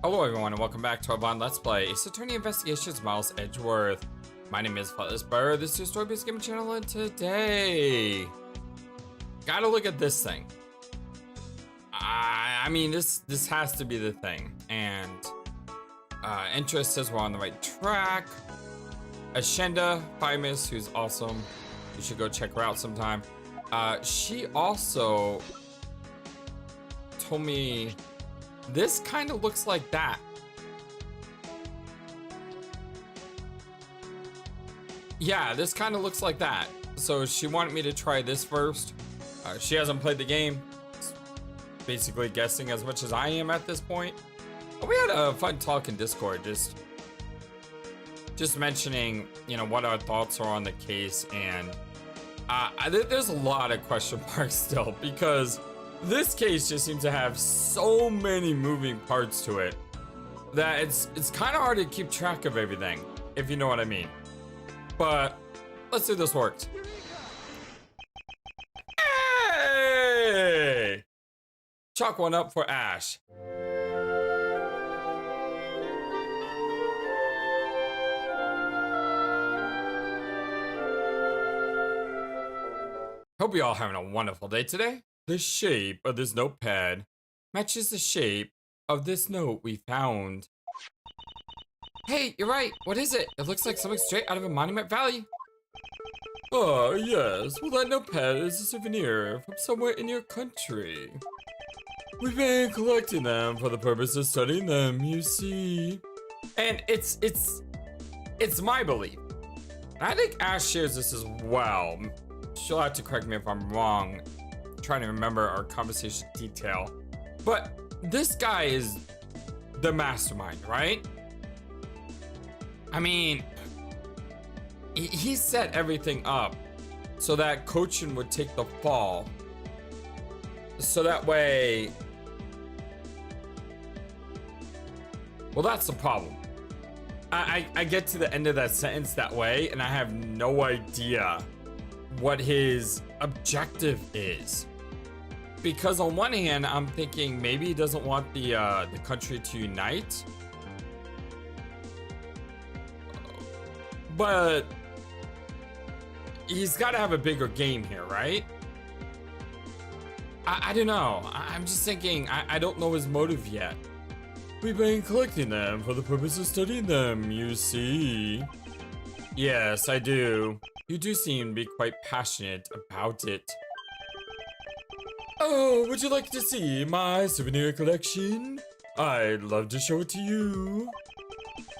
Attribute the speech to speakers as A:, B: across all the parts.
A: Hello everyone and welcome back to our Bond Let's Play Ace Attorney Investigations Miles Edgeworth. My name is FlightlessBird, this is your story-based gaming channel, and today gotta look at this thing. I mean this has to be the thing, and interest says we're on the right track. Ashenda Famous, who's awesome, you should go check her out sometime. She also told me this kind of looks like that. Yeah, this kind of looks like that. So she wanted me to try this first. She hasn't played the game. Basically guessing as much as I am at this point. We had a fun talk in Discord, just mentioning, you know, what our thoughts are on the case, and there's a lot of question marks still because this case just seems to have so many moving parts to it that it's kind of hard to keep track of everything, if you know what I mean. But let's see if this works. Hey! Chalk one up for Ash. Hope you all having a wonderful day today. The shape of this notepad matches the shape of this note we found. Hey, you're right. What is it? It looks like something straight out of a Monument Valley. Oh, yes. Well, that notepad is a souvenir from somewhere in your country. We've been collecting them for the purpose of studying them, you see. And it's my belief. And I think Ash shares this as well. She'll have to correct me if I'm wrong. Trying to remember our conversation detail, but this guy is the mastermind, right? I mean, he set everything up so that Cochin would take the fall, so that way, well, that's the problem. I get to the end of that sentence that way and I have no idea what his objective is. Because on one hand, I'm thinking maybe he doesn't want the country to unite, but he's got to have a bigger game here, right? I don't know. I'm just thinking. I don't know his motive yet. We've been collecting them for the purpose of studying them, you see. Yes, I do. You do seem to be quite passionate about it. Oh, would you like to see my souvenir collection? I'd love to show it to you.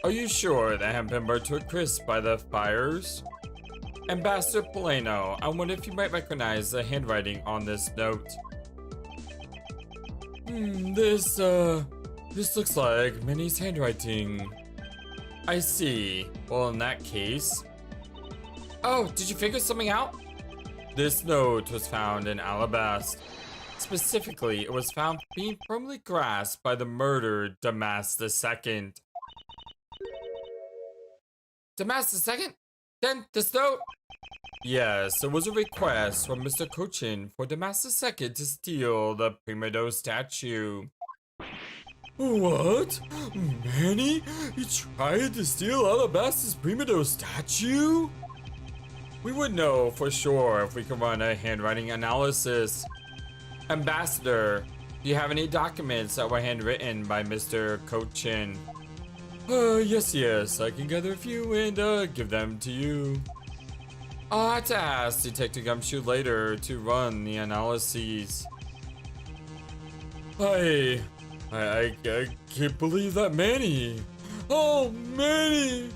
A: Are you sure they haven't been burnt to a crisp by the fires? Ambassador Polano, I wonder if you might recognize the handwriting on this note. This looks like Minnie's handwriting. I see. Well, in that case... Oh, did you figure something out? This note was found in Alabasta. Specifically, it was found being firmly grasped by the murdered Damas II. Damas II? Then this note? Yes, it was a request from Mr. Cochin for Damas II to steal the Prima Dose statue. What? Manny? You tried to steal Alabasta's Prima Dose statue? We would know for sure if we could run a handwriting analysis. Ambassador, do you have any documents that were handwritten by Mr. Cochin? Yes, I can gather a few and give them to you. I'll have to ask Detective Gumshoe later to run the analyses. I can't believe that Manny. Oh, Manny!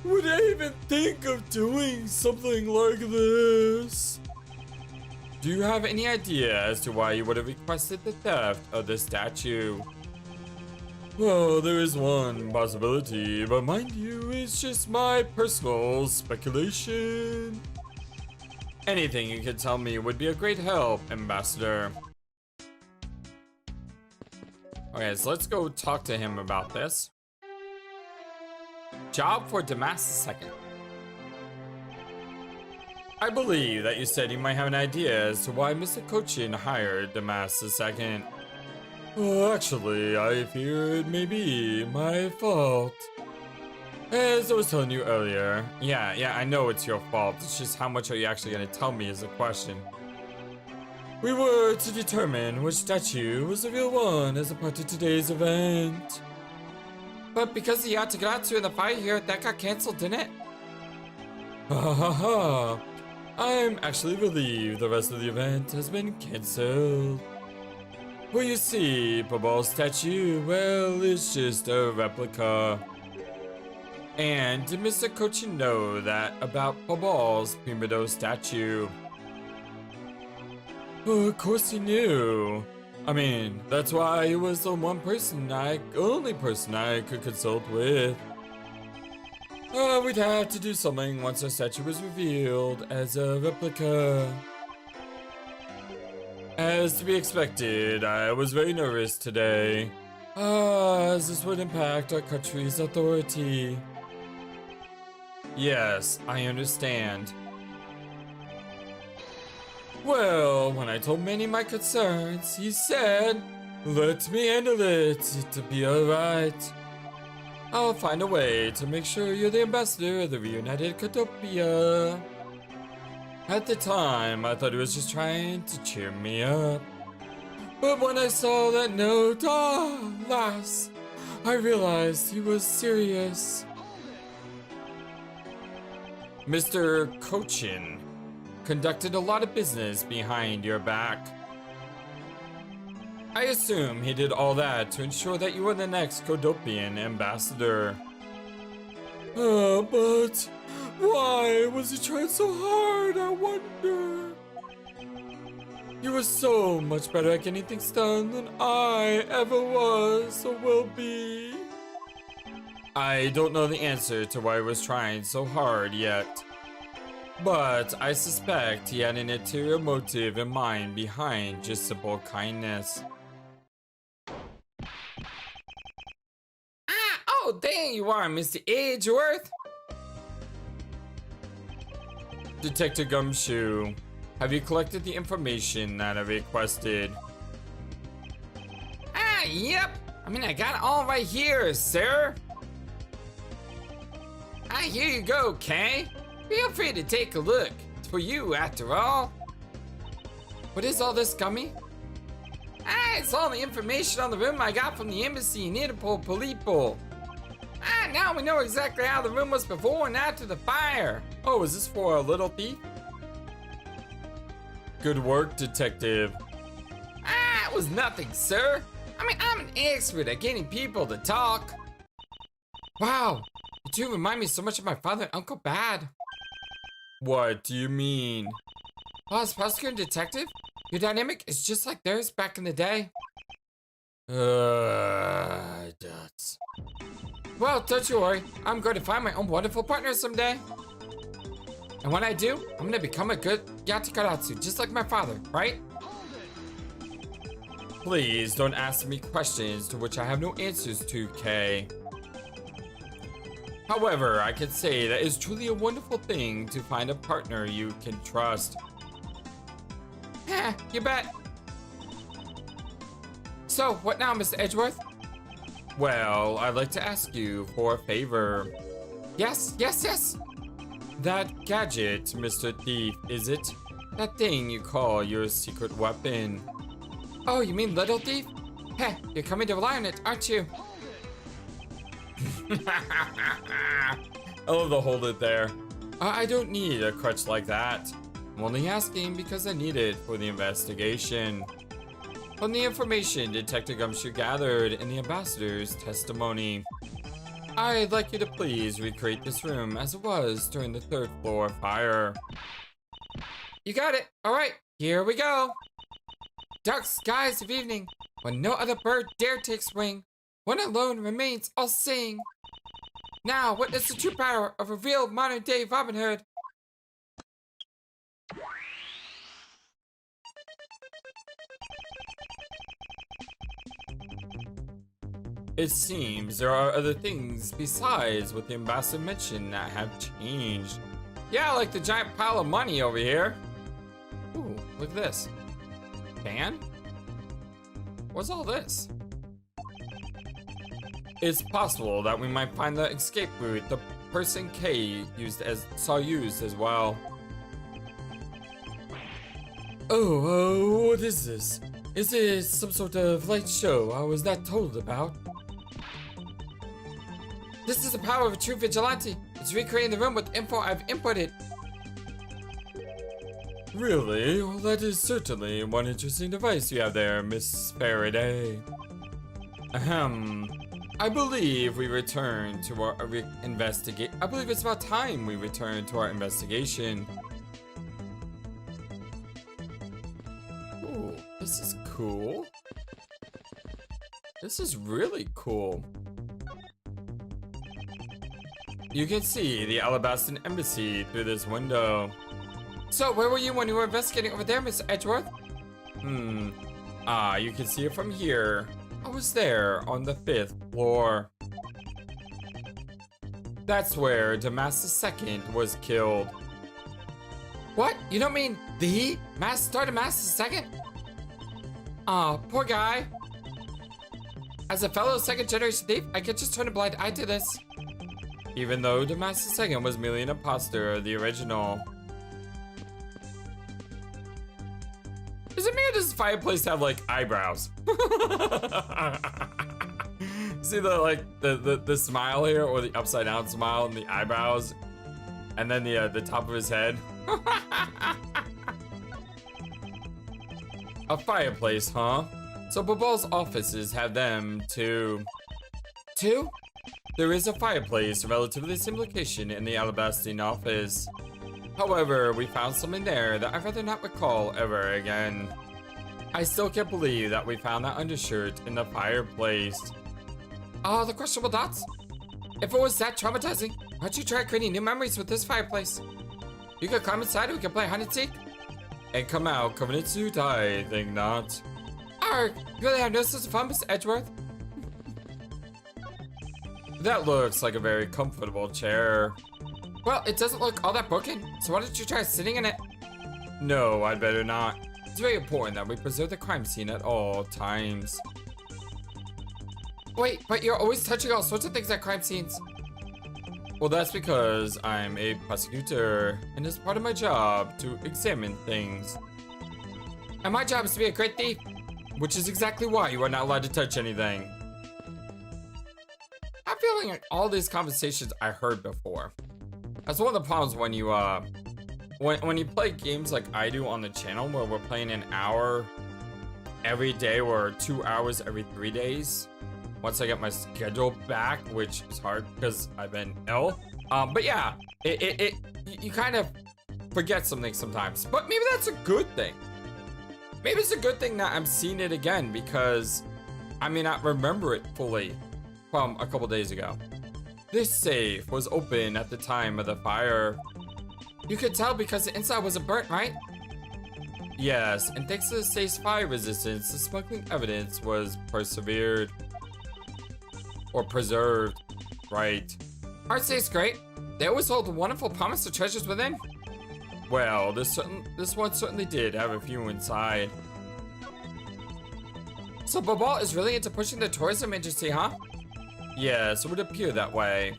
A: Would I even think of doing something like this? Do you have any idea as to why you would have requested the theft of the statue? Well, there is one possibility, but mind you, it's just my personal speculation. Anything you could tell me would be a great help, Ambassador. Okay, so let's go talk to him about this. Job for Damas II. I believe that you said you might have an idea as to why Mr. Cochin hired Damas II. Actually, I fear it may be my fault. As I was telling you earlier, yeah, I know it's your fault. It's just how much are you actually going to tell me is the question. We were to determine which statue was the real one as a part of today's event. But because the Yatagarasu and the fire here, that got cancelled, didn't it? Ha ha ha. I'm actually relieved the rest of the event has been cancelled. Well, you see, Pabal's statue, well, it's just a replica. And did Mr. Cochin know that about Pabal's Primado statue? Oh, of course he knew. I mean, that's why he was the only person I could consult with. We'd have to do something once our statue was revealed as a replica. As to be expected, I was very nervous today, as this would impact our country's authority. Yes, I understand. Well, when I told Manny my concerns, he said, "Let me handle it, it'll be alright. I'll find a way to make sure you're the ambassador of the reunited Cotopia." At the time, I thought he was just trying to cheer me up. But when I saw that note, alas, I realized he was serious. Mr. Cochin conducted a lot of business behind your back. I assume he did all that to ensure that you were the next Codopian ambassador. But why was he trying so hard, I wonder? He was so much better at getting things done than I ever was or will be. I don't know the answer to why he was trying so hard yet. But I suspect he had an ulterior motive in mind behind just simple kindness. Oh, there you are, Mr. Edgeworth. Detective Gumshoe, have you collected the information that I requested? Yep. I got it all right here, sir. Here you go, Kay. Feel free to take a look. It's for you, after all. What is all this, Gummy? It's all the information on the room I got from the embassy in Interpol Polipo. Now we know exactly how the room was before and after the fire. Oh, is this for a little thief? Good work, detective. It was nothing, sir. I'm an expert at getting people to talk. Wow, you two remind me so much of my father and Uncle Bad. What do you mean? As prosecutor and detective, your dynamic is just like theirs back in the day. That's... Well, don't you worry. I'm going to find my own wonderful partner someday. And when I do, I'm going to become a good Yatakaratsu, just like my father, right? Please don't ask me questions to which I have no answers to, Kay. However, I can say that it's truly a wonderful thing to find a partner you can trust. You bet. So, what now, Mr. Edgeworth? Well, I'd like to ask you for a favor. Yes. That gadget, Mr. Thief, is it? That thing you call your secret weapon. Oh, you mean Little Thief? You're coming to rely on it, aren't you? I love the hold it there. I don't need a crutch like that. I'm only asking because I need it for the investigation. From the information Detective Gumshoe gathered in the ambassador's testimony, I'd like you to please recreate this room as it was during the 3rd floor fire. You got it. All right, here we go. Dark skies of evening, when no other bird dare takes wing, one alone remains all seeing. Now witness the true power of a real modern-day Robin Hood. It seems there are other things besides what the ambassador mentioned that have changed. Yeah, like the giant pile of money over here. Ooh, look at this. Fan? What's all this? It's possible that we might find the escape route the person K saw used as well. Oh, what is this? Is this some sort of light show I was not told about? This is the power of a true vigilante. It's recreating the room with info I've inputted. Really? Well, that is certainly one interesting device you have there, Miss Faraday. Ahem. I believe we return to our I believe it's about time we return to our investigation. Ooh, this is cool. This is really cool. You can see the Alabaston Embassy through this window. So, where were you when you were investigating over there, Mr. Edgeworth? You can see it from here. I was there on the 5th floor. That's where Damas II was killed. What? You don't mean the Star Damas II? Aw, poor guy. As a fellow second-generation thief, I could just turn a blind eye to this. Even though Damas II was merely an imposter of the original. Is it me or does this fireplace have like eyebrows? See the smile here, or the upside down smile and the eyebrows, and then the top of his head. A fireplace, huh? So Babal's offices have them too. Two? There is a fireplace, relatively same location in the Alabaston office. However, we found something there that I'd rather not recall ever again. I still can't believe that we found that undershirt in the fireplace. Oh, the questionable dots? If it was that traumatizing, why don't you try creating new memories with this fireplace? You could climb inside and we can play hide and seek. And come out covered in suit, I think not. Arg, you really have no sense of fun, Mr. Edgeworth? That looks like a very comfortable chair. Well, it doesn't look all that broken, so why don't you try sitting in it? No, I'd better not. It's very important that we preserve the crime scene at all times. Wait, but you're always touching all sorts of things at crime scenes. Well, that's because I'm a prosecutor, and it's part of my job to examine things. And my job is to be a great thief, which is exactly why you are not allowed to touch anything. I'm feeling like all these conversations I heard before. That's one of the problems when you when you play games like I do on the channel, where we're playing an hour every day or 2 hours every 3 days. Once I get my schedule back, which is hard because I've been ill. But yeah, you kind of forget something sometimes. But maybe that's a good thing. Maybe it's a good thing that I'm seeing it again, because I may not remember it fully from a couple days ago. This safe was open at the time of the fire. You could tell because the inside wasn't burnt, right? Yes, and thanks to the safe's fire resistance, the smuggling evidence was persevered. Or preserved, right. Our safe's great. They always hold a wonderful promise of treasures within. Well, this one certainly did have a few inside. So Babal is really into pushing the tourism industry, huh? Yes, it would appear that way.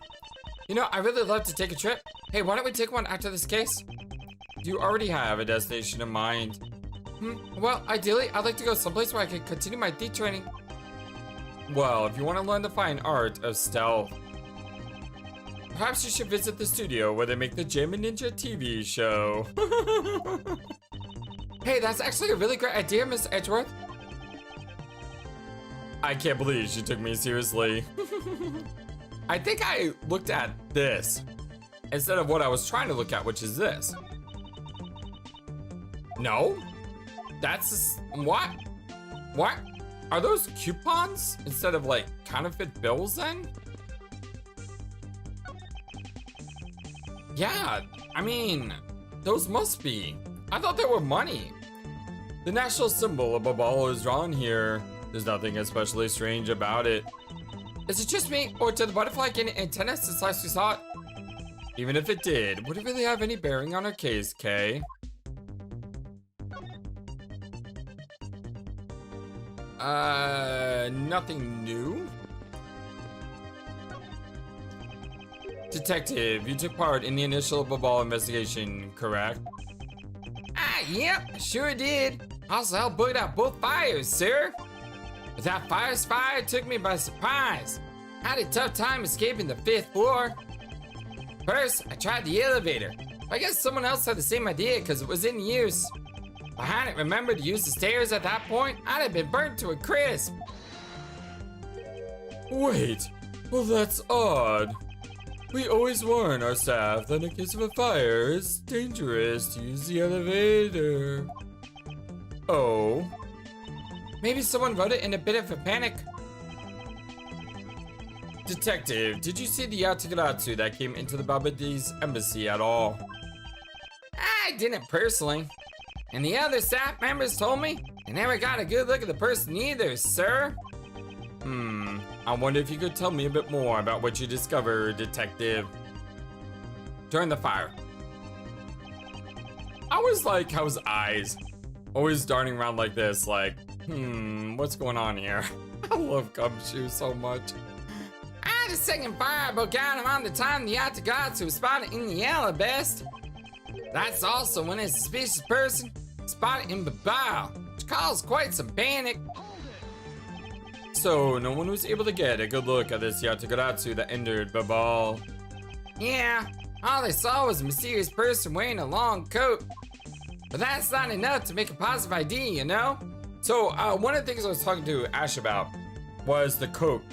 A: You know, I really love to take a trip. Hey, why don't we take one after this case? Do you already have a destination in mind? Well, ideally, I'd like to go someplace where I can continue my thief training. Well, if you want to learn the fine art of stealth, perhaps you should visit the studio where they make the Jammin' Ninja TV show. Hey, that's actually a really great idea, Miss Edgeworth. I can't believe she took me seriously. I think I looked at this instead of what I was trying to look at, which is this. No? That's what? What? Are those coupons instead of like counterfeit bills then? Yeah, I mean, those must be. I thought they were money. The national symbol of Babal is drawn here. There's nothing especially strange about it. Is it just me, or did the butterfly get an antenna since last we saw it? Even if it did, would it really have any bearing on our case, Kay? Nothing new? Detective, you took part in the initial ball investigation, correct? Yep, sure did. Also helped put out both fires, sir. But that fire took me by surprise. I had a tough time escaping the 5th floor. First, I tried the elevator. I guess someone else had the same idea because it was in use. If I hadn't remembered to use the stairs at that point, I'd have been burnt to a crisp. Wait, well that's odd. We always warn our staff that in case of a fire, it's dangerous to use the elevator. Oh. Maybe someone wrote it in a bit of a panic. Detective, did you see the Yatagarasu that came into the Babadee's embassy at all? I didn't personally. And the other staff members told me they never got a good look at the person either, sir. I wonder if you could tell me a bit more about what you discovered, Detective. During the fire. I was like, how's eyes? Always darting around like this, like, what's going on here? I love Gumshoe so much. I had a second fire broke out around the time the Yatagarasu was spotted in the yellow best. That's also when a suspicious person spotted in Babao, which caused quite some panic. So, no one was able to get a good look at this Yatagarasu that entered Babal. Yeah, all they saw was a mysterious person wearing a long coat. But that's not enough to make a positive ID, you know? So, one of the things I was talking to Ash about was the coat.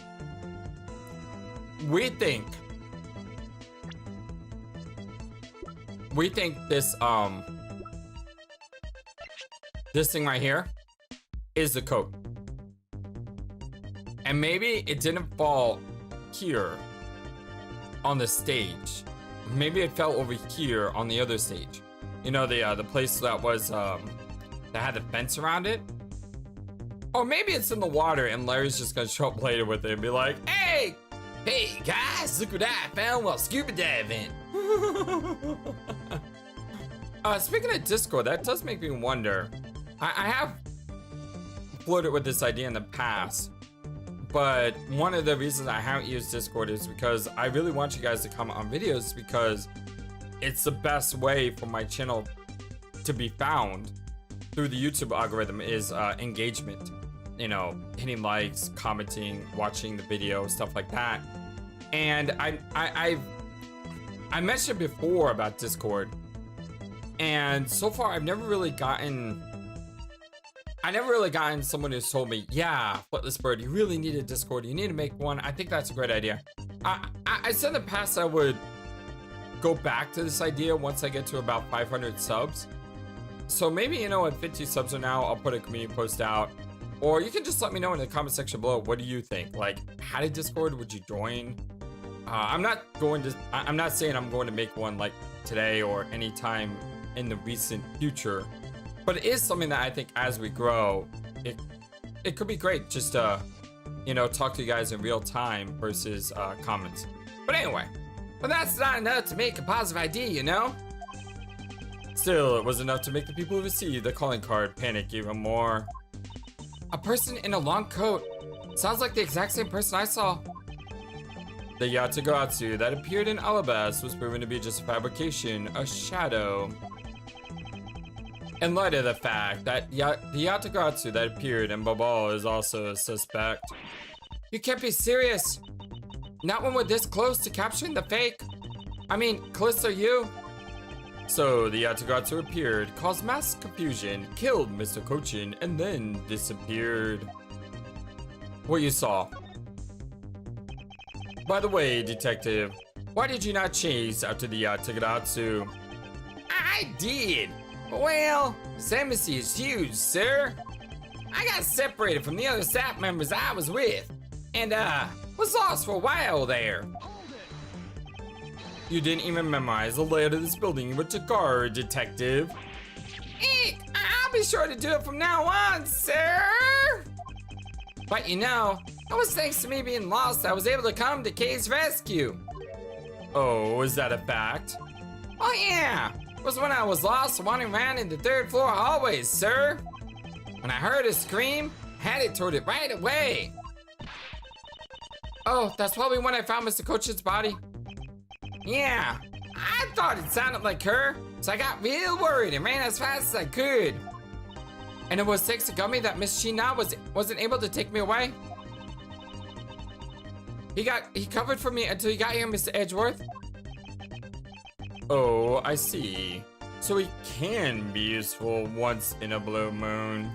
A: We think this, this thing right here is the coat. And maybe it didn't fall here on the stage. Maybe it fell over here on the other stage. You know, the place that was, that had the fence around it. Or maybe it's in the water and Larry's just gonna show up later with it and be like, hey guys, look what I found while scuba diving. Speaking of Discord, that does make me wonder. I have floated with this idea in the past. But one of the reasons I haven't used Discord is because I really want you guys to comment on videos because it's the best way for my channel to be found through the YouTube algorithm is engagement. You know, hitting likes, commenting, watching the video, stuff like that. And I mentioned before about Discord, and so far I've never really gotten someone who's told me, yeah, FlightlessBird, you really need a Discord. You need to make one. I think that's a great idea. I said in the past I would go back to this idea once I get to about 500 subs. So maybe, you know, at 50 subs or now, I'll put a community post out. Or you can just let me know in the comment section below. What do you think? Like, how to Discord? Would you join? I'm not saying I'm going to make one like today or anytime in the recent future. But it is something that I think as we grow, it could be great just to, you know, talk to you guys in real time versus comments. But anyway, but that's not enough to make a positive ID, you know? Still, it was enough to make the people who received the calling card panic even more. A person in a long coat. Sounds like the exact same person I saw. The Yatagarasu that appeared in Alabas was proven to be just a fabrication, a shadow. In light of the fact that the Yatagarasu that appeared in Babal is also a suspect. You can't be serious. Not when we're this close to capturing the fake. I mean, close are you? So the Yatagarasu appeared, caused mass confusion, killed Mr. Kochin, and then disappeared. What you saw. By the way, Detective, why did you not chase after the Yatagarasu? I did. Well, this embassy is huge, sir. I got separated from the other staff members I was with, and was lost for a while there. You didn't even memorize the layout of this building with your guard, Detective. I'll be sure to do it from now on, sir. But you know, it was thanks to me being lost I was able to come to Kay's rescue. Oh, is that a fact? Oh yeah, it was when I was lost wandering around in the 3rd floor hallways, sir. When I heard a scream, I headed toward it right away. Oh, that's probably when I found Mr. Coach's body. Yeah, I thought it sounded like her, so I got real worried and ran as fast as I could. And it was thanks to Gummy that Miss Sheena wasn't able to take me away. He covered for me until you got here, Mr. Edgeworth. Oh, I see. So he can be useful once in a blue moon.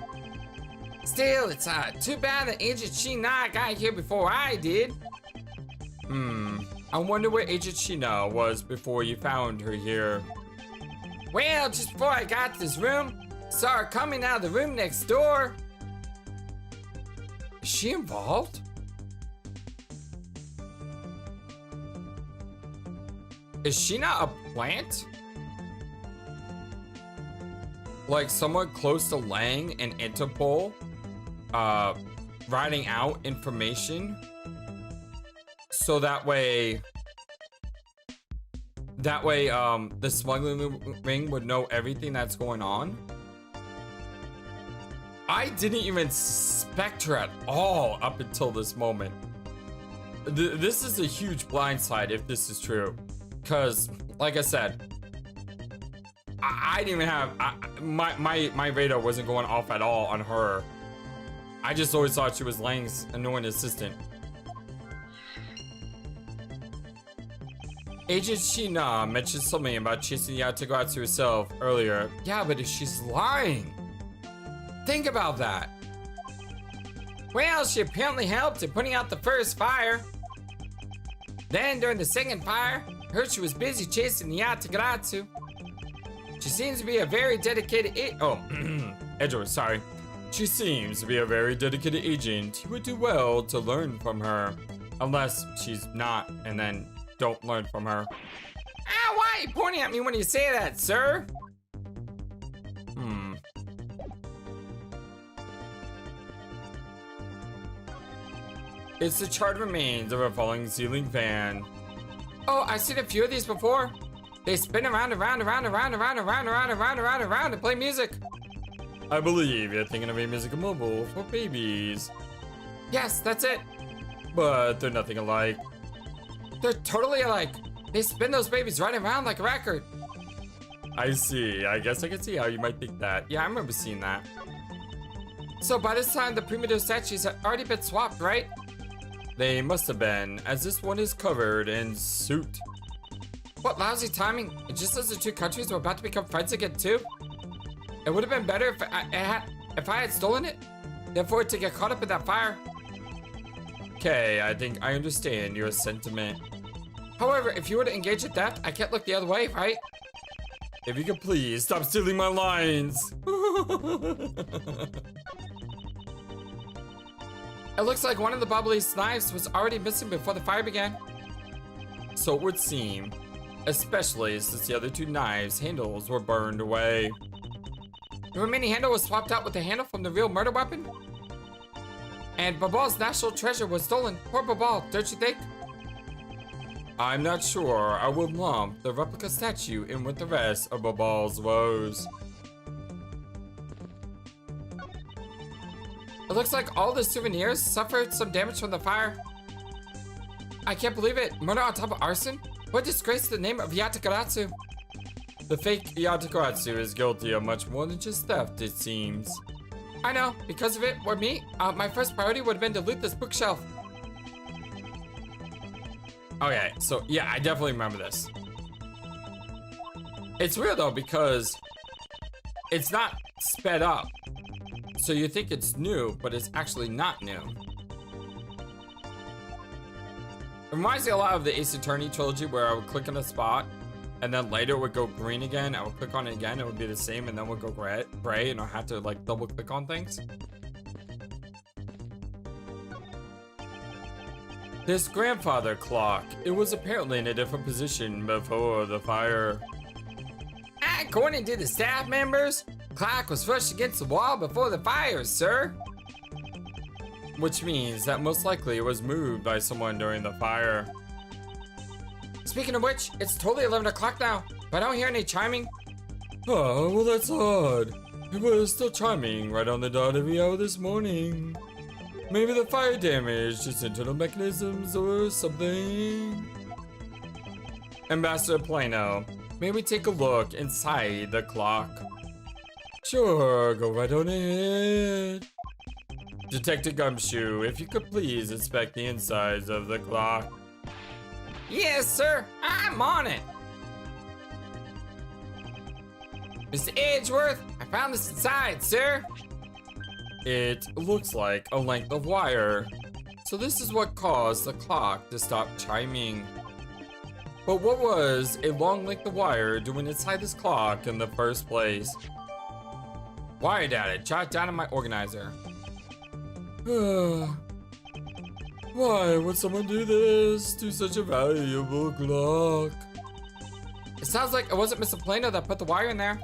A: Still, it's too bad that Agent Sheena got here before I did. I wonder where Agent Sheena was before you found her here. Well, just before I got to this room, saw her coming out of the room next door. Is she involved? Is she not a plant? Like someone close to Lang and Interpol, writing out information so that way the smuggling ring would know everything that's going on. I didn't even suspect her at all up until this moment. This is a huge blindside if this is true. Because, like I said, I didn't even have, my radar wasn't going off at all on her. I just always thought she was Lang's annoying assistant. Agent Sheena mentioned something about chasing Yatagratsu herself earlier. Yeah, but if she's lying, think about that. Well, she apparently helped in putting out the first fire. Then during the second fire, heard she was busy chasing the Yatagratsu. She seems to be a very dedicated Edgeworth, sorry. She seems to be a very dedicated agent. You would do well to learn from her. Unless she's not, and then don't learn from her. Ah, why are you pointing at me when you say that, sir? It's the charred remains of a falling ceiling fan. Oh, I've seen a few of these before. They spin around and play music. I believe you're thinking of a musical mobile for babies. Yes, that's it. But they're nothing alike. They're totally alike. They spin those babies right around like a record. I see. I guess I can see how you might think that. Yeah, I remember seeing that. So by this time, the primitive statues have already been swapped, right? They must have been, as this one is covered in soot. What lousy timing. And just as the two countries were about to become friends again too. It would have been better if I had stolen it than for it to get caught up in that fire. Okay, I think I understand your sentiment. However, if you were to engage in theft, I can't look the other way, right? If you could please stop stealing my lines. It looks like one of the bubbly knives was already missing before the fire began. So it would seem, especially since the other two knives' handles were burned away. The remaining handle was swapped out with the handle from the real murder weapon. And Babal's national treasure was stolen. Poor Babal, don't you think? I'm not sure I will lump the replica statue in with the rest of Babal's woes. It looks like all the souvenirs suffered some damage from the fire. I can't believe it. Murder on top of arson? What disgrace to the name of Yatagratsu? The fake Yatagratsu is guilty of much more than just theft, it seems. I know. Because of it, or me, my first priority would have been to loot this bookshelf. Okay, so yeah, I definitely remember this. It's weird though, because it's not sped up. So you think it's new, but it's actually not new. It reminds me a lot of the Ace Attorney trilogy where I would click on a spot and then later it would go green again. I would click on it again, it would be the same, and then it would go gray, and I had to like double click on things. This grandfather clock, it was apparently in a different position before the fire. According to the staff members, clock was pushed against the wall before the fire, sir. Which means that most likely it was moved by someone during the fire. Speaking of which, it's totally 11 o'clock now, but I don't hear any chiming. Oh, well that's odd. It was still chiming right on the dot every hour this morning. Maybe the fire damaged its internal mechanisms or something. Ambassador Plano, may we take a look inside the clock? Sure, go right on ahead. Detective Gumshoe, if you could please inspect the insides of the clock. Yes, sir. I'm on it. Mr. Edgeworth, I found this inside, sir. It looks like a length of wire. So this is what caused the clock to stop chiming. But what was a long length of wire doing inside this clock in the first place? Wired at it, jot down in my organizer. Why would someone do this to such a valuable clock? It sounds like it wasn't Mr. Plano that put the wire in there.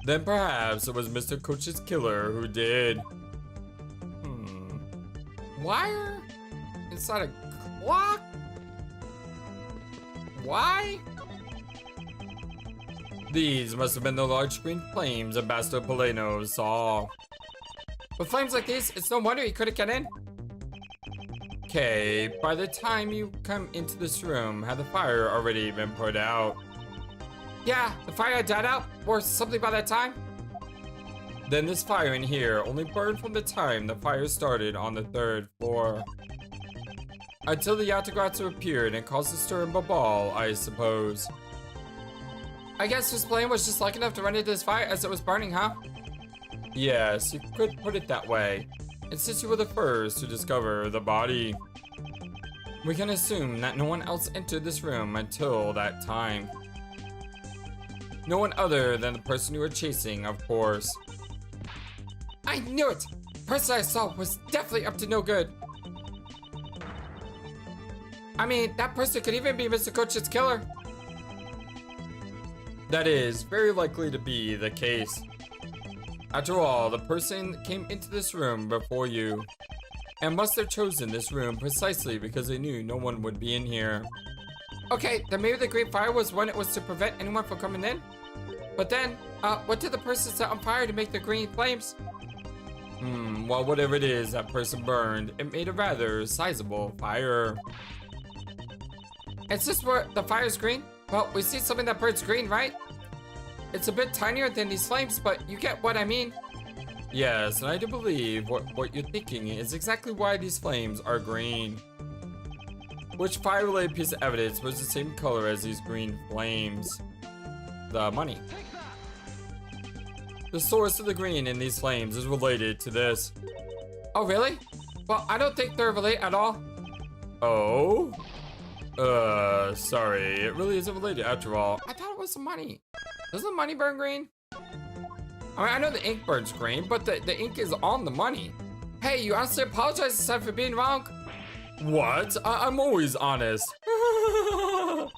A: Then perhaps it was Mr. Coach's killer who did. Wire? Inside a clock? Why? These must have been the large screen flames Ambassador Plano saw. With flames like these, it's no wonder he couldn't get in. Okay, by the time you come into this room, had the fire already been put out? Yeah, the fire had died out, or something by that time. Then this fire in here only burned from the time the fire started on the 3rd floor. Until the Yatagratsu appeared and caused a stir in Babal, I suppose. I guess this plane was just lucky enough to run into this fire as it was burning, huh? Yes, you could put it that way. And since you were the first to discover the body, we can assume that no one else entered this room until that time. No one other than the person you were chasing, of course. I knew it! The person I saw was definitely up to no good. I mean, that person could even be Mr. Coach's killer. That is very likely to be the case. After all, the person came into this room before you, and must have chosen this room precisely because they knew no one would be in here. Okay, then maybe the green fire was when it was to prevent anyone from coming in? But then, what did the person set on fire to make the green flames? Well, whatever it is that person burned, it made a rather sizable fire. And since the fire's green, well, we see something that burns green, right? It's a bit tinier than these flames, but you get what I mean. Yes, and I do believe what you're thinking is exactly why these flames are green. Which fire-related piece of evidence was the same color as these green flames? The money. The source of the green in these flames is related to this. Oh, really? Well, I don't think they're related at all. Oh? Sorry, it really isn't related after all. I thought it was the money. Doesn't the money burn green? I mean, I know the ink burns green, but the ink is on the money. Hey, you honestly apologize this time for being wrong? What? I'm always honest. And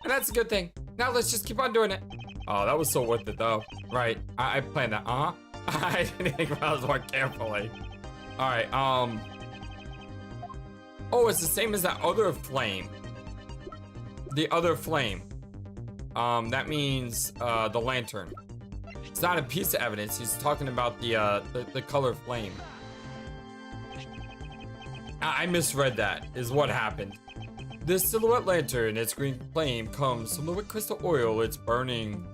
A: that's a good thing. Now let's just keep on doing it. Oh, that was so worth it though. Right, I planned that, I didn't think about this more carefully. All right, oh, it's the same as that other flame. The other flame. That means the lantern. It's not a piece of evidence. He's talking about the color flame. I misread that, is what happened. This silhouette lantern, its green flame, comes from the wet crystal oil it's burning.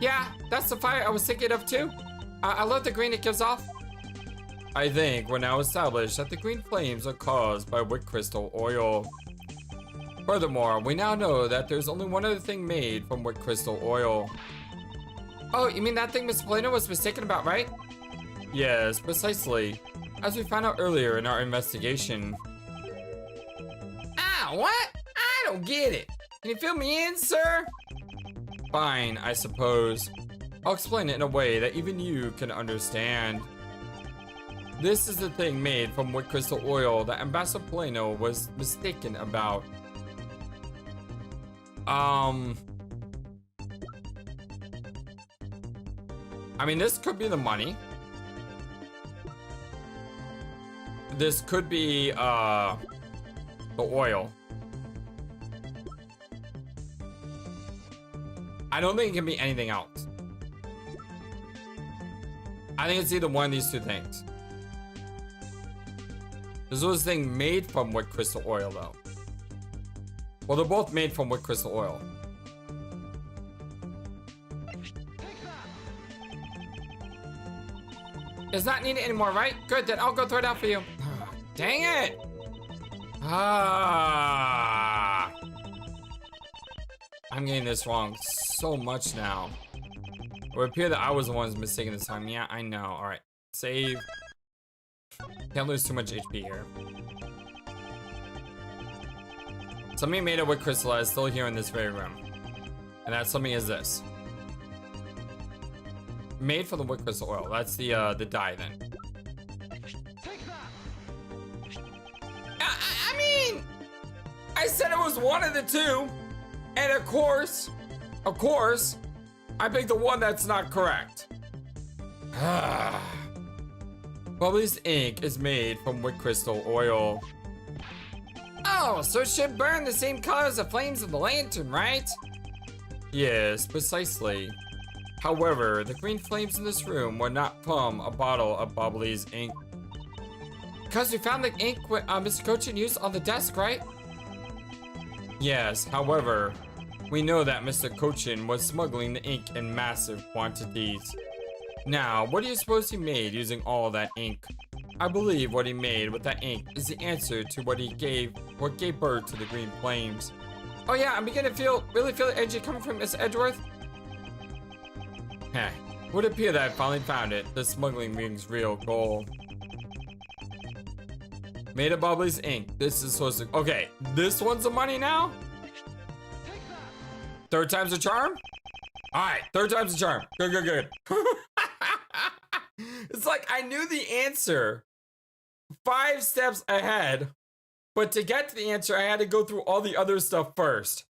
A: Yeah, that's the fire I was thinking of too. I love the green it gives off. I think we're now established that the green flames are caused by wet crystal oil. Furthermore, we now know that there's only one other thing made from wet crystal oil. Oh, you mean that thing Mr. Plano was mistaken about, right? Yes, precisely. As we found out earlier in our investigation. Ah, what? I don't get it. Can you fill me in, sir? Fine, I suppose. I'll explain it in a way that even you can understand. This is the thing made from wet crystal oil that Ambassador Plano was mistaken about. I mean, this could be the money. This could be, the oil. I don't think it can be anything else. I think it's either one of these two things. This was a thing made from wood crystal oil, though. Well, they're both made from wood crystal oil. It's not needed anymore, right? Good, then I'll go throw it out for you. Dang it! Ah! I'm getting this wrong so much now. It would appear that I was the one who's mistaken this time. Yeah, I know. Alright. Save. Can't lose too much HP here. Something made of wood crystal is still here in this very room. And that something is this. Made from the wood crystal oil. That's the dye then. I mean, I said it was one of the two. And of course, I picked the one that's not correct. Bubbly's ink is made from wood crystal oil. Oh, so it should burn the same color as the flames of the lantern, right? Yes, precisely. However, the green flames in this room were not from a bottle of Bubbly's ink. Because we found the ink Mr. Cochin used on the desk, right? Yes, however, we know that Mr. Cochin was smuggling the ink in massive quantities. Now, what do you suppose he made using all that ink? I believe what he made with that ink is the answer to what gave birth to the green flames. Oh yeah, I'm beginning to really feel the energy coming from Miss Edgeworth. Heh, would appear that I finally found it, the smuggling ring's real goal. Made of Bubbly's ink. This is supposed to, okay, this one's the money now? Third time's a charm? Alright, third time's a charm. Good, good, good. It's like I knew the answer 5 steps ahead, but to get to the answer, I had to go through all the other stuff first.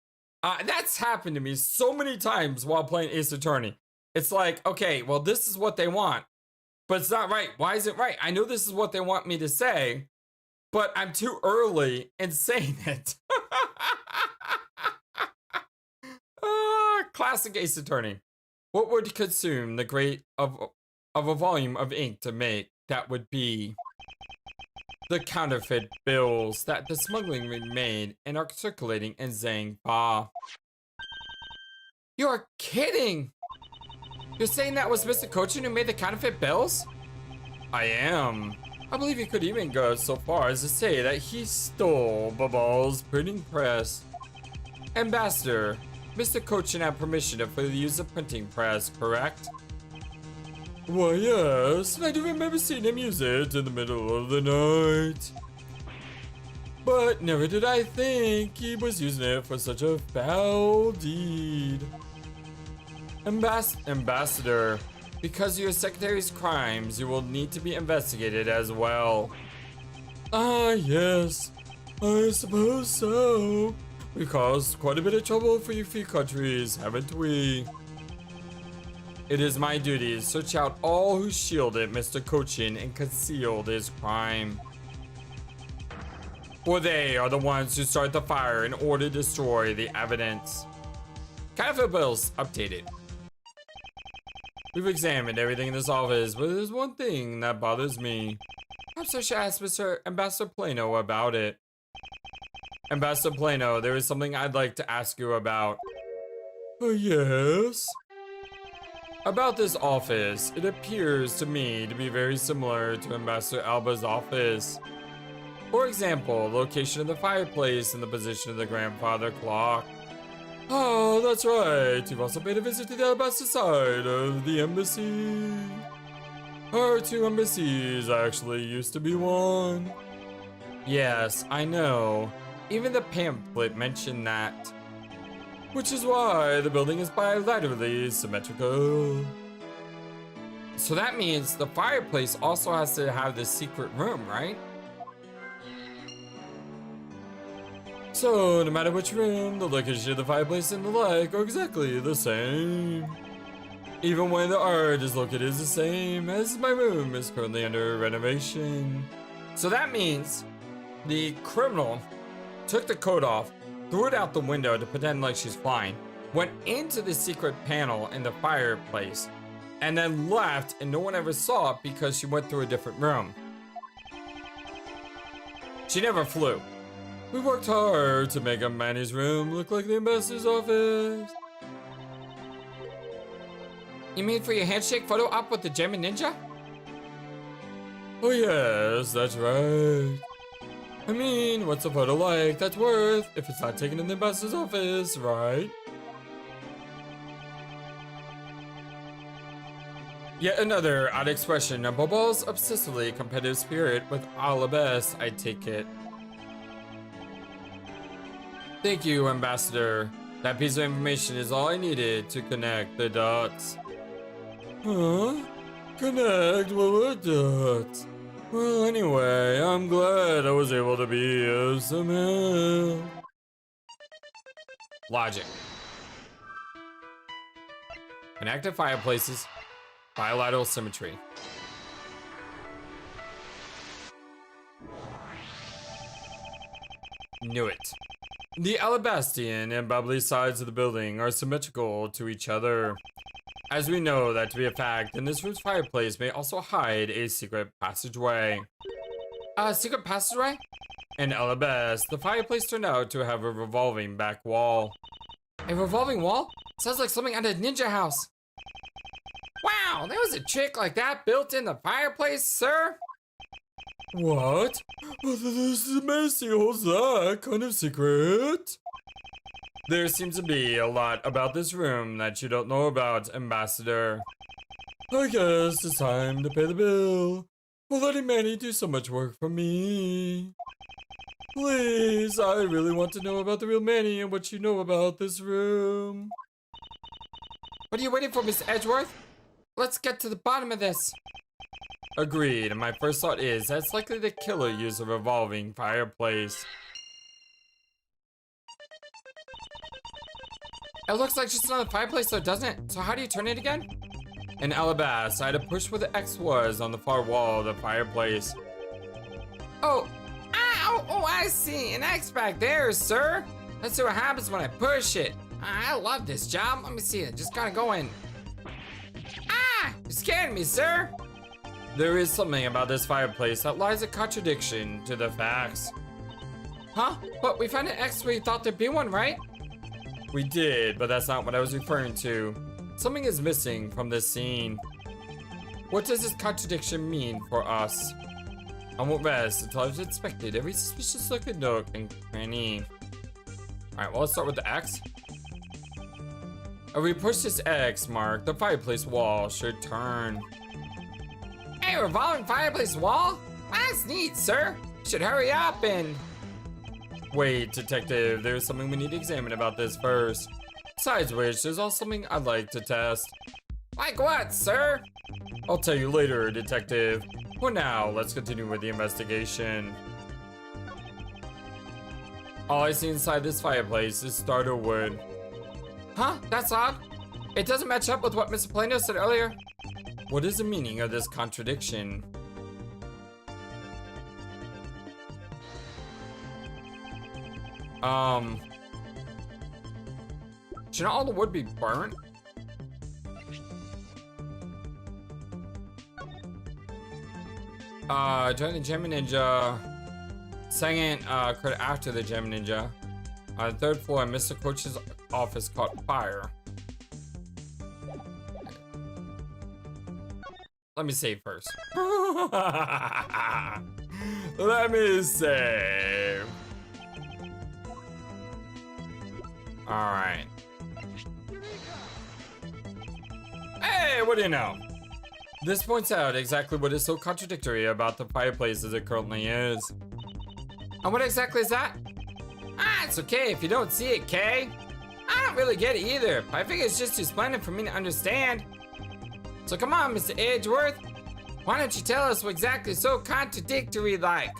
A: That's happened to me so many times while playing Ace Attorney. It's like, okay, well, this is what they want, but it's not right. Why is it right? I know this is what they want me to say, but I'm too early in saying it. Classic Ace Attorney. What would consume the great of a volume of ink to make? That would be the counterfeit bills that the smuggling ring made and are circulating in Zhang Ba. You're kidding! You're saying that was Mr. Cochin who made the counterfeit bills? I am. I believe you could even go so far as to say that he stole Babal's printing press. Ambassador, Mr. Cochin had permission to use the printing press, correct? Why, yes, and I do remember seeing him use it in the middle of the night. But never did I think he was using it for such a foul deed. Ambassador, because of your secretary's crimes, you will need to be investigated as well. Ah, yes, I suppose so. We caused quite a bit of trouble for you free countries, haven't we? It is my duty to search out all who shielded Mr. Cochin and concealed his crime. For they are the ones who started the fire in order to destroy the evidence. Counterfeit bills updated. We've examined everything in this office, but there's one thing that bothers me. Perhaps I should ask Mr. Ambassador Plano about it. Ambassador Plano, there is something I'd like to ask you about. Yes? About this office, it appears to me to be very similar to Ambassador Alba's office. For example, location of the fireplace and the position of the grandfather clock. Oh, that's right. You've also paid a visit to the Alabaster side of the embassy. Our 2 embassies actually used to be one. Yes, I know. Even the pamphlet mentioned that. Which is why the building is bilaterally symmetrical. So that means the fireplace also has to have this secret room, right? So no matter which room, the location of the fireplace and the like are exactly the same. Even when the art is located the same, as my room is currently under renovation. So that means the criminal took the coat off, threw it out the window to pretend like she's flying, went into the secret panel in the fireplace, and then left and no one ever saw it because she went through a different room. She never flew. We worked hard to make Manny's room look like the ambassador's office. You mean for your handshake photo op with the German ninja? Oh yes, that's right. I mean, what's a photo like that's worth if it's not taken in the ambassador's office, right? Yet another odd expression of Bobo's obsessively competitive spirit with all the best, I take it. Thank you, Ambassador. That piece of information is all I needed to connect the dots. Huh? Connect what dots? Well, anyway, I'm glad I was able to be of some help. Logic. Connected fireplaces. Bilateral symmetry. Knew it. The alabastian and bubbly sides of the building are symmetrical to each other. As we know that to be a fact, then this room's fireplace may also hide a secret passageway. A secret passageway? In Alabast, the fireplace turned out to have a revolving back wall. A revolving wall? Sounds like something out of Ninja House. Wow, there was a trick like that built in the fireplace, sir? What? Oh, this is amazing. What's that kind of secret? There seems to be a lot about this room that you don't know about, Ambassador. I guess it's time to pay the bill for letting Manny do so much work for me. Please, I really want to know about the real Manny and what you know about this room. What are you waiting for, Miss Edgeworth? Let's get to the bottom of this. Agreed, and my first thought is that's likely the killer used a revolving fireplace. It looks like just another fireplace though, doesn't it? So how do you turn it again? In Alabast, I had to push where the X was on the far wall of the fireplace. Oh, ow, oh, I see, an X back there, sir. Let's see what happens when I push it. I love this job. Let me see it, just gotta go in. Ah, you're scaring me, sir. There is something about this fireplace that lies a contradiction to the facts. Huh? But we found an X where you thought there'd be one, right? We did, but that's not what I was referring to. Something is missing from this scene. What does this contradiction mean for us? I won't rest until I've inspected every suspicious looking nook and cranny. Alright, well, let's start with the X. If we push this X mark, the fireplace wall should turn. Hey, revolving fireplace wall? That's neat, sir. Should hurry up and... Wait, detective, there's something we need to examine about this first. Besides which, there's also something I'd like to test. Like what, sir? I'll tell you later, detective. For now, let's continue with the investigation. All I see inside this fireplace is starter wood. Huh? That's odd. It doesn't match up with what Mr. Plano said earlier. What is the meaning of this contradiction? Should not all the wood be burnt? Join the Gem Ninja. Second, credit after the Gem Ninja. On the third floor, Mr. Coach's office caught fire. Let me save first. Let me save. Alright. Hey, what do you know? This points out exactly what is so contradictory about the fireplace as it currently is. And what exactly is that? Ah, it's okay if you don't see it, Kay. I don't really get it either, but I think it's just too splendid for me to understand. So come on, Mr. Edgeworth. Why don't you tell us what exactly is so contradictory like?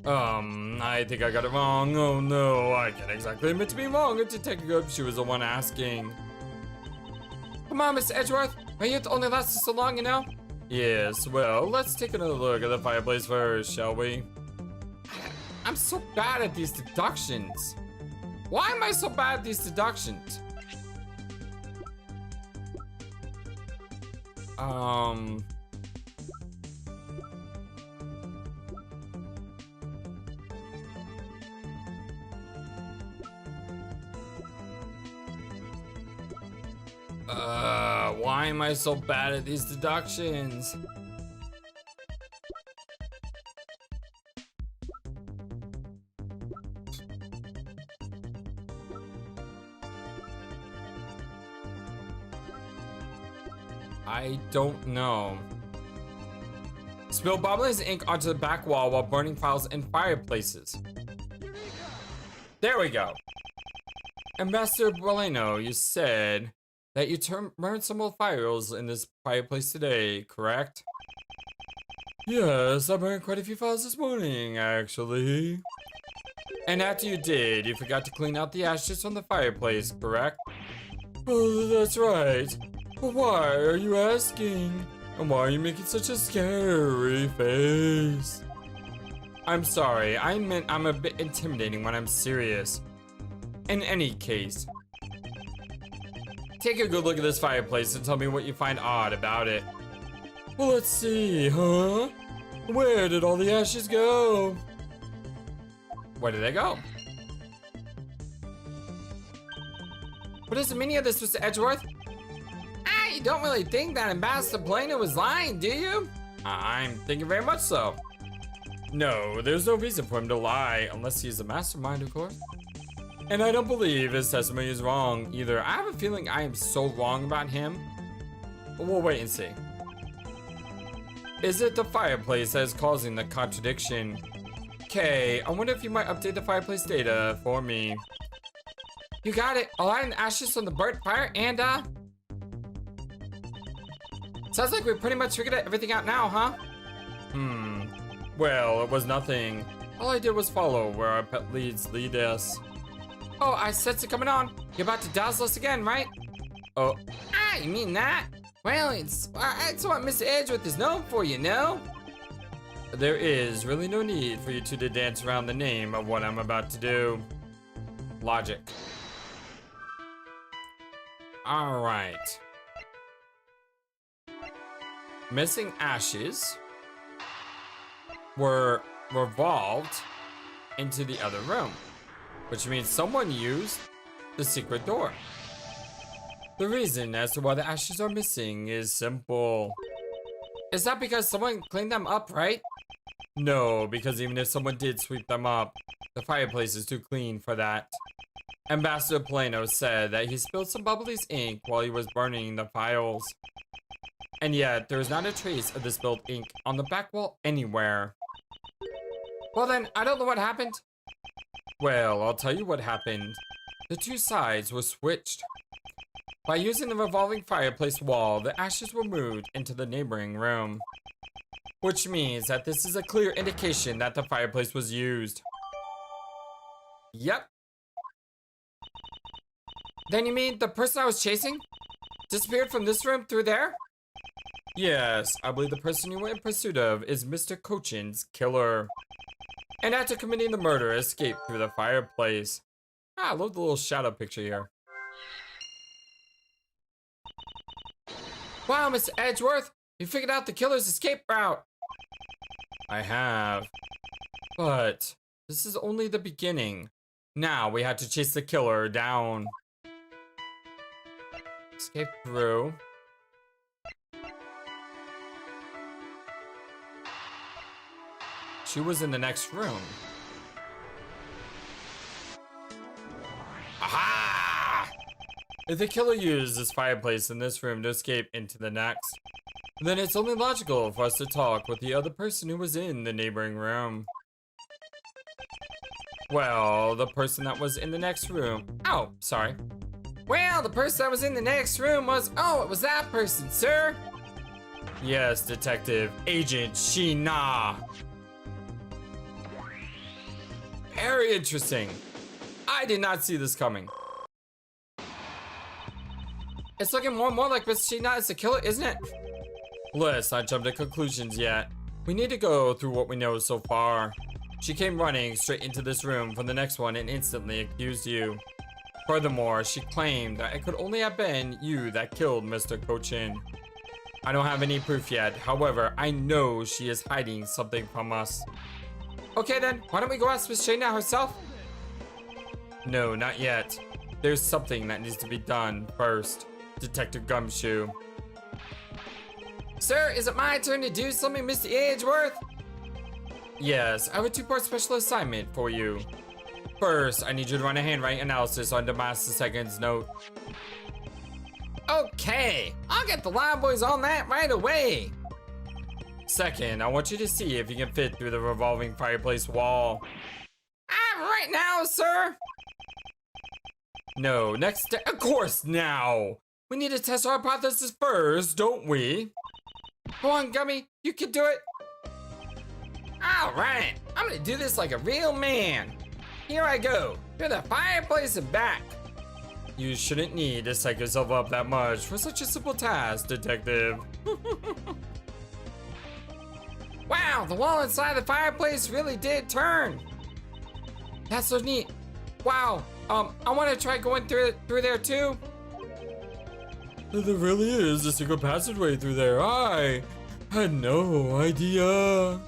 A: I think I got it wrong. Oh no, I can't exactly admit to being wrong. If Detective she was the one asking. Come on, Mr. Edgeworth. Are you to only last so long, you know? Yes, well, let's take another look at the fireplace first, shall we? I'm so bad at these deductions. Why am I so bad at these deductions? Why am I so bad at these deductions? I don't know. Spill bubbling ink onto the back wall while burning files in fireplaces. There we go. Ambassador Boleno, you said that you burned some old files in this fireplace today, correct? Yes, I burned quite a few files this morning, actually. And after you did, you forgot to clean out the ashes from the fireplace, correct? Oh, that's right. But why are you asking? And why are you making such a scary face? I'm sorry, I meant I'm a bit intimidating when I'm serious. In any case, take a good look at this fireplace and tell me what you find odd about it. Well, let's see, huh? Where did all the ashes go? Where did they go? What is the meaning of this, Mr. Edgeworth? You don't really think that Ambassador Boleno was lying, do you? I'm thinking very much so. No, there's no reason for him to lie, unless he's a mastermind, of course. And I don't believe his testimony is wrong either. I have a feeling I am so wrong about him. But we'll wait and see. Is it the fireplace that is causing the contradiction? Okay, I wonder if you might update the fireplace data for me. You got it. A lot of ashes from the burnt fire and sounds like we pretty much figured everything out now, huh? Well, it was nothing. All I did was follow where our pet leads lead us. Oh, I sense it coming on. You're about to dazzle us again, right? Oh. You mean that? Well, it's what Mr. Edgeworth is known for, you know? There is really no need for you two to dance around the name of what I'm about to do. Logic. All right. Missing ashes were revolved into the other room, which means someone used the secret door. The reason as to why the ashes are missing is simple. It's not because someone cleaned them up, right? No, because even if someone did sweep them up, the fireplace is too clean for that. Ambassador Boleno said that he spilled some Bubbly's ink while he was burning the files. And yet, there is not a trace of the spilled ink on the back wall anywhere. Well then, I don't know what happened. Well, I'll tell you what happened. The two sides were switched. By using the revolving fireplace wall, the ashes were moved into the neighboring room. Which means that this is a clear indication that the fireplace was used. Yep. Then you mean the person I was chasing disappeared from this room through there? Yes, I believe the person you went in pursuit of is Mr. Cochin's killer. And after committing the murder, escaped through the fireplace. I love the little shadow picture here. Wow, Mr. Edgeworth, you figured out the killer's escape route. I have. But this is only the beginning. Now we have to chase the killer down. Escape through. She was in the next room. Aha! If the killer used this fireplace in this room to escape into the next, then it's only logical for us to talk with the other person who was in the neighboring room. Well, the person that was in the next room. Oh, sorry. Well, the person that was in the next room was. Oh, it was that person, sir. Yes, Detective Agent Sheena. Very interesting. I did not see this coming. It's looking more and more like Miss Sheena is the killer, isn't it? Let's not jump to conclusions yet. We need to go through what we know so far. She came running straight into this room from the next one and instantly accused you. Furthermore, she claimed that it could only have been you that killed Mr. Cochin. I don't have any proof yet. However, I know she is hiding something from us. Okay then, why don't we go ask Miss Shayna herself? No, not yet. There's something that needs to be done first. Detective Gumshoe. Sir, is it my turn to do something, Mr. Edgeworth? Yes, I have a 2-part special assignment for you. First, I need you to run a handwriting analysis on the Master Second's note. Okay, I'll get the Live Boys on that right away. Second, I want you to see if you can fit through the revolving fireplace wall. Right now, sir. No, next step. Of course, now. We need to test our hypothesis first, don't we? Go on, Gummy, you can do it. All right, I'm gonna do this like a real man. Here I go, through the fireplace and back. You shouldn't need to psych yourself up that much for such a simple task, Detective. Wow, the wall inside the fireplace really did turn. That's so neat. Wow, I want to try going through there too. There really is a secret passageway through there. I had no idea.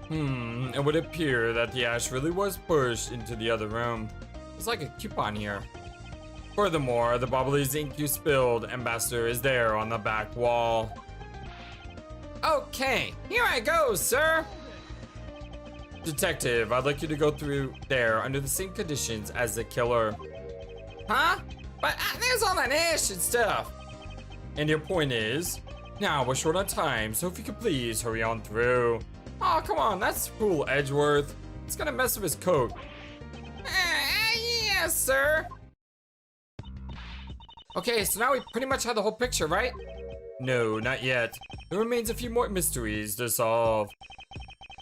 A: It would appear that the ash really was pushed into the other room. It's like a coupon here. Furthermore, the Bobbly's ink you spilled, Ambassador, is there on the back wall. Okay, here I go, sir. Detective, I'd like you to go through there under the same conditions as the killer. Huh? But there's all that ash and stuff. And your point is? Now we're short on time, so if you could please hurry on through. Oh, come on, that's fool Edgeworth. It's gonna mess with his coat. Yes, sir. Okay, so now we pretty much have the whole picture, right? No, not yet. There remains a few more mysteries to solve.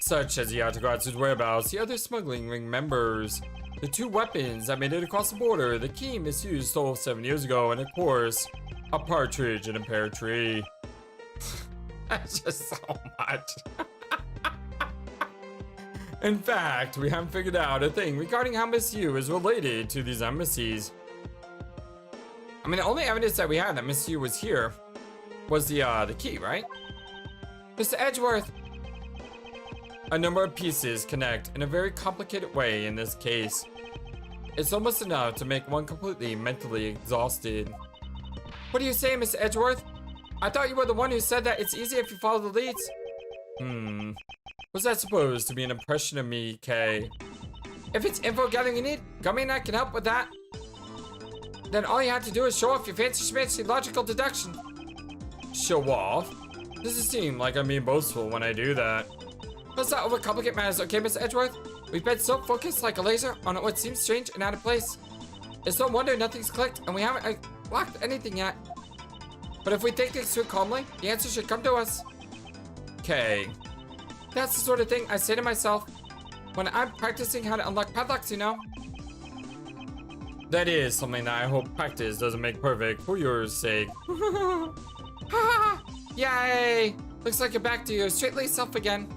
A: Such as the Autocrats' whereabouts, the other smuggling ring members, the 2 weapons that made it across the border, the key misused stole 7 years ago, and of course, a partridge in a pear tree. That's just so much. In fact, we haven't figured out a thing regarding how Miss Yu is related to these embassies. I mean, the only evidence that we had that Miss Yu was here was the key, right? Mr. Edgeworth. A number of pieces connect in a very complicated way in this case. It's almost enough to make one completely mentally exhausted. What do you say, Mr. Edgeworth? I thought you were the one who said that it's easy if you follow the leads. Was that supposed to be an impression of me, Kay? If it's info gathering you need, Gummy and I can help with that. Then all you have to do is show off your fancy schmancy logical deduction. Show off? Doesn't seem like I'm being boastful when I do that. Let's not overcomplicate matters, okay, Mr. Edgeworth? We've been so focused like a laser on what seems strange and out of place. It's no wonder nothing's clicked and we haven't locked anything yet. But if we think things through calmly, the answer should come to us. Okay. That's the sort of thing I say to myself when I'm practicing how to unlock padlocks, you know? That is something that I hope practice doesn't make perfect for your sake. Yay! Looks like you're back to your straight-laced self again.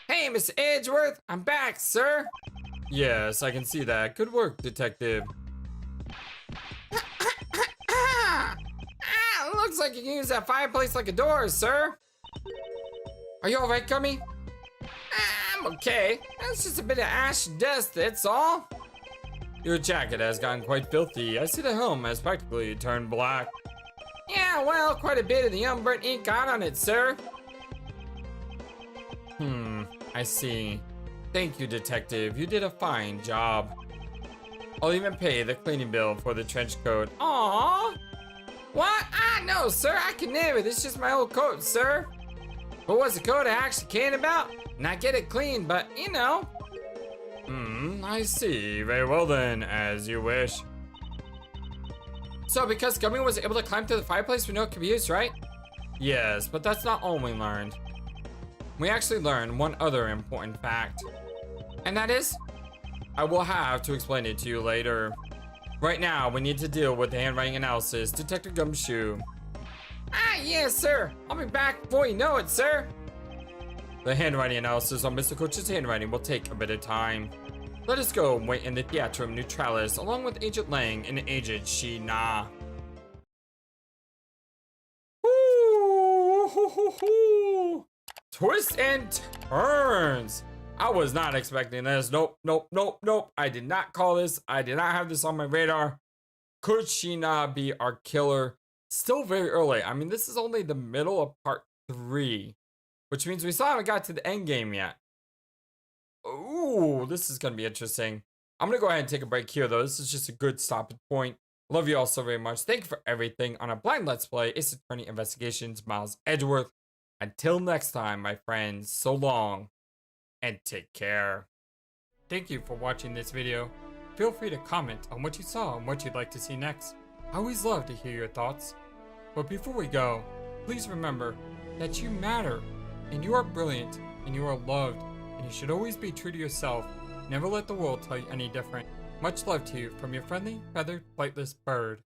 A: Hey, Mr. Edgeworth, I'm back, sir. Yes, I can see that. Good work, Detective. Looks like you can use that fireplace like a door, sir. Are you alright, Gummy? I'm okay. It's just a bit of ash and dust, that's all. Your jacket has gotten quite filthy. I see the helm has practically turned black. Yeah, well, quite a bit of the unburnt ink got on it, sir. I see. Thank you, Detective. You did a fine job. I'll even pay the cleaning bill for the trench coat. Aww. What? No, sir. I can never. This is just my old coat, sir. What was the coat I actually cared about? Not get it clean, but you know. I see. Very well then, as you wish. So because Gummy was able to climb through the fireplace, we know it can be used, right? Yes, but that's not all we learned. We actually learned one other important fact. And that is, I will have to explain it to you later. Right now, we need to deal with the handwriting analysis, Detective Gumshoe. Yes, sir. I'll be back before you know it, sir. The handwriting analysis on Mr. Coach's handwriting will take a bit of time. Let us go and wait in the Theatrum Neutralis along with Agent Lang and Agent Sheena. twists and turns. I was not expecting this. Nope, nope, nope, nope. I did not call this. I did not have this on my radar. Could she not be our killer? Still very early. I mean, this is only the middle of part 3, which means we still haven't got to the end game yet. Ooh, this is going to be interesting. I'm going to go ahead and take a break here, though. This is just a good stopping point. Love you all so very much. Thank you for everything on a blind Let's Play Ace Attorney Investigations, Miles Edgeworth. Until next time, my friends, so long, and take care. Thank you for watching this video. Feel free to comment on what you saw and what you'd like to see next. I always love to hear your thoughts. But before we go, please remember that you matter, and you are brilliant, and you are loved, and you should always be true to yourself. Never let the world tell you any different. Much love to you from your friendly, feathered, flightless bird.